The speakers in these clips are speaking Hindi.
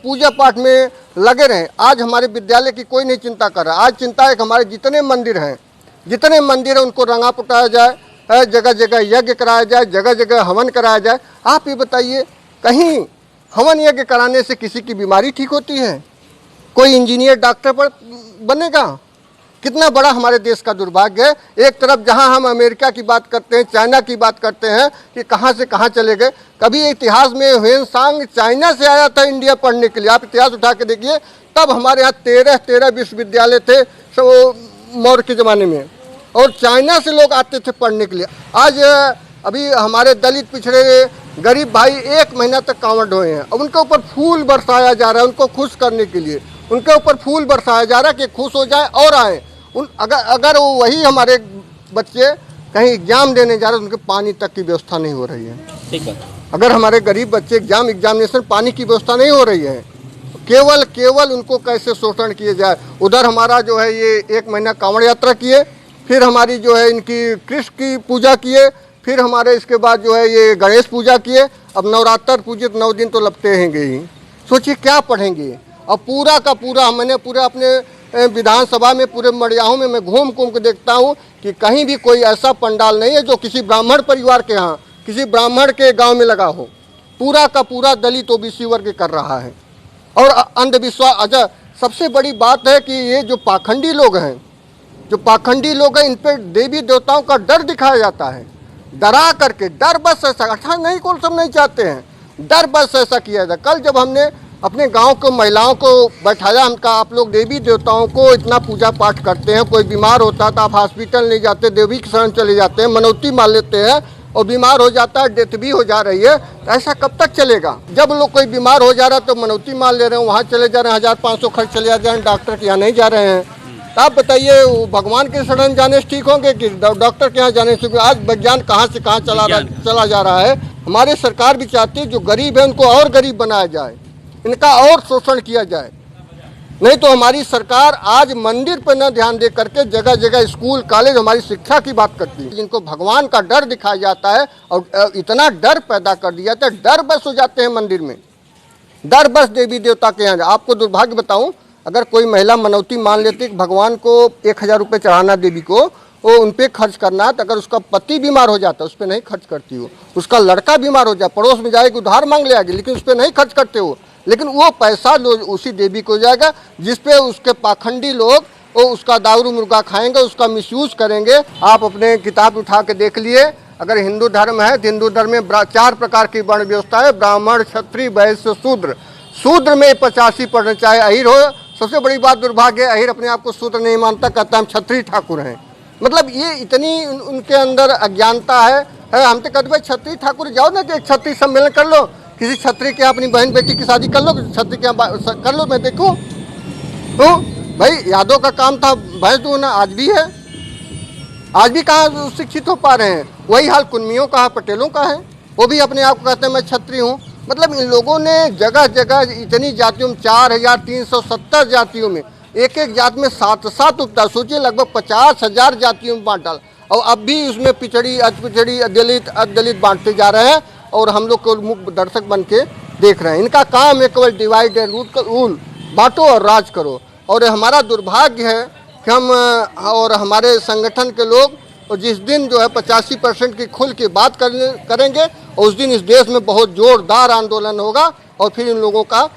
पूजा पाठ में लगे रहें। आज हमारे विद्यालय की कोई नहीं चिंता कर रहा। आज चिंता है कि हमारे जितने मंदिर हैं उनको रंगा पुटाया जाए, जगह जगह यज्ञ कराया जाए, जगह जगह हवन कराया जाए। आप ये बताइए, कहीं हवन यज्ञ कराने से किसी की बीमारी ठीक होती है? कोई इंजीनियर डॉक्टर पर बनेगा? कितना बड़ा हमारे देश का दुर्भाग्य है। एक तरफ जहां हम अमेरिका की बात करते हैं, चाइना की बात करते हैं कि कहां से कहां चले गए। कभी इतिहास में ह्वेनसांग चाइना से आया था इंडिया पढ़ने के लिए। आप इतिहास उठा के देखिए, तब हमारे यहाँ 13 विश्वविद्यालय थे मौर्य के ज़माने में, और चाइना से लोग आते थे पढ़ने के लिए। आज अभी हमारे दलित पिछड़े गरीब भाई 1 महीना तक कांवड़ ढोए हैं। अब उनके ऊपर फूल बरसाया जा रहा है, उनको खुश करने के लिए उनके ऊपर फूल बरसाया जा रहा है कि खुश हो जाए और आए। अगर वही हमारे बच्चे कहीं एग्जाम देने जा रहे हैं, उनके पानी तक की व्यवस्था नहीं हो रही है। ठीक है। अगर हमारे गरीब बच्चे एग्जामिनेशन पानी की व्यवस्था नहीं हो रही है, केवल उनको कैसे शोषण किए जाए। उधर हमारा जो है ये 1 महीना कांवड़ यात्रा किए, फिर हमारी जो है इनकी कृष्ण की पूजा किए, फिर हमारे इसके बाद जो है ये गणेश पूजा किए। अब नवरात्र पूजे तो 9 दिन तो लगते हैंगे ही। सोचिए क्या पढ़ेंगे। अब पूरा का पूरा मैंने पूरे अपने विधानसभा में पूरे मड़ियाहों में मैं घूम के देखता हूँ कि कहीं भी कोई ऐसा पंडाल नहीं है जो किसी ब्राह्मण परिवार के यहाँ, किसी ब्राह्मण के गांव में लगा हो। पूरा का पूरा दलित ओबीसी वर्ग कर रहा है। और अंधविश्वास। अच्छा, सबसे बड़ी बात है कि ये जो पाखंडी लोग हैं, इन पर देवी देवताओं का डर दिखाया जाता है। डरा करके, डर बस ऐसा, अच्छा नहीं, कौन सब नहीं चाहते हैं, डर बस ऐसा किया जाए। कल जब हमने अपने गांव को महिलाओं को बैठाया, हमका आप लोग देवी देवताओं को इतना पूजा पाठ करते हैं, कोई बीमार होता तो आप हॉस्पिटल नहीं जाते, देवी की शरण चले जाते हैं, मनौती मान लेते हैं, और बीमार हो जाता है, डेथ भी हो जा रही है। तो ऐसा कब तक चलेगा? जब लोग कोई बीमार हो जा रहा है तो मनौती मान ले रहे हैं, वहाँ चले जा रहे हैं, 1500 खर्च चले जा रहे हैं, डॉक्टर के यहाँ नहीं जा रहे हैं। तो आप बताइए, भगवान के शरण जाने से ठीक होंगे कि डॉक्टर के यहाँ जाने से? आज विज्ञान कहाँ से कहाँ चला जा रहा है। हमारी सरकार भी चाहती है जो गरीब है उनको और गरीब बनाया जाए, इनका और शोषण किया जाए। नहीं तो हमारी सरकार आज मंदिर पर न ध्यान दे करके जगह जगह स्कूल कॉलेज हमारी शिक्षा की बात करती है। जिनको भगवान का डर दिखाया जाता है और इतना डर पैदा कर दिया जाता है, डर बस हो जाते हैं मंदिर में, डर बस देवी देवता के यहाँ। आपको दुर्भाग्य बताऊं, अगर कोई महिला मनौती मान लेती है कि भगवान को 1000 रुपये चढ़ाना देवी को, वो उन पर खर्च करना है, तो अगर उसका पति बीमार हो जाता है उस पर नहीं खर्च करती हो, उसका लड़का बीमार हो जाए पड़ोस में जाएगी उधार मांग ले आएगी, लेकिन उस पर नहीं खर्च करते हो। लेकिन वो पैसा उसी देवी को जाएगा जिसपे उसके पाखंडी लोग वो उसका दारू मुर्गा खाएंगे, उसका मिसयूज करेंगे। आप अपने किताब उठा के देख लिए, अगर हिंदू धर्म है तो हिंदू धर्म में 4 प्रकार की वर्ण व्यवस्था है, ब्राह्मण, क्षत्रिय, वैश्य, शूद्र। शूद्र में 85 पढ़ना, चाहे अहिर हो। सबसे बड़ी बात दुर्भाग्य है, अहिर अपने आप को शूद्र नहीं मानता, कहता हम क्षत्रिय ठाकुर हैं। मतलब ये इतनी उनके अंदर अज्ञानता है। हम तो कहते भाई क्षत्रिय ठाकुर जाओ ना, कि क्षत्रिय सम्मेलन कर लो, किसी क्षत्रिय के अपनी बहन बेटी की शादी कर लो, क्षत्रिय के कर लो, मैं देखूं। तो भाई यादव का काम था भैंस दूहना, आज भी है, आज भी कहाँ शिक्षित हो पा रहे हैं। वही हाल कुन्मियों का है, पटेलों का है, वो भी अपने आप को कहते हैं मैं क्षत्रिय हूँ। मतलब इन लोगों ने जगह जगह इतनी जातियों में, 4370 जातियों में, एक एक जात में 7 उपजाति, सोचिए लगभग 50,000 जातियों में बांट डाल। और अब भी उसमें पिछड़ी, अधपिछड़ी, दलित बांटते जा रहे हैं, और हम लोग को मुख्य दर्शक बन के देख रहे हैं। इनका काम है केवल डिवाइड एंड रूल, बांटो और राज करो। और हमारा दुर्भाग्य है कि हम और हमारे संगठन के लोग, और जिस दिन जो है 85% की खुल की बात करेंगे, और उस दिन इस देश में बहुत जोरदार आंदोलन होगा, और फिर इन लोगों का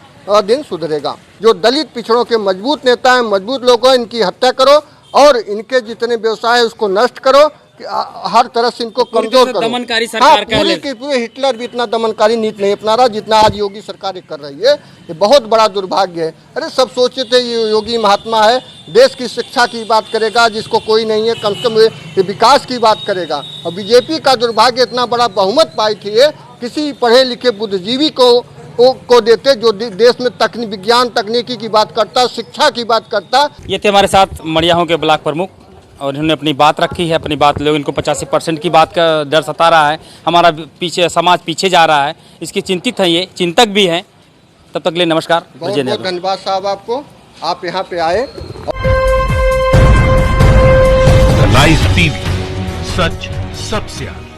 दिन सुधरेगा। जो दलित पिछड़ों के मजबूत नेता हैं, मजबूत लोग हैं, इनकी हत्या करो, और इनके जितने व्यवसाय है उसको नष्ट करो, हर तरह से इनको कमजोर करो। दमनकारी सरकार पूरे हिटलर भी इतना दमनकारी नीति नहीं अपना रहा जितना आज योगी सरकार कर रही है। ये बहुत बड़ा दुर्भाग्य है। अरे सब सोचे थे ये योगी महात्मा है, देश की शिक्षा की बात करेगा जिसको कोई नहीं है, कम से कम ये विकास की बात करेगा। और बीजेपी का दुर्भाग्य, इतना बड़ा बहुमत पाई थी ये, किसी पढ़े लिखे बुद्धिजीवी को देते जो देश में विज्ञान तकनीकी की बात करता, शिक्षा की बात करता। ये थे हमारे साथ मड़ियाहों के ब्लॉक प्रमुख, और इन्होंने अपनी बात रखी है। अपनी बात लोग, इनको 85% की बात का डर सता रहा है, हमारा पीछे समाज पीछे जा रहा है, इसकी चिंतित है, ये चिंतक भी हैं। तब तक के लिए नमस्कार, बहुत बहुत धन्यवाद साहब आपको, आप यहाँ पे आए। लाइव टीवी, सच सबसे आगे।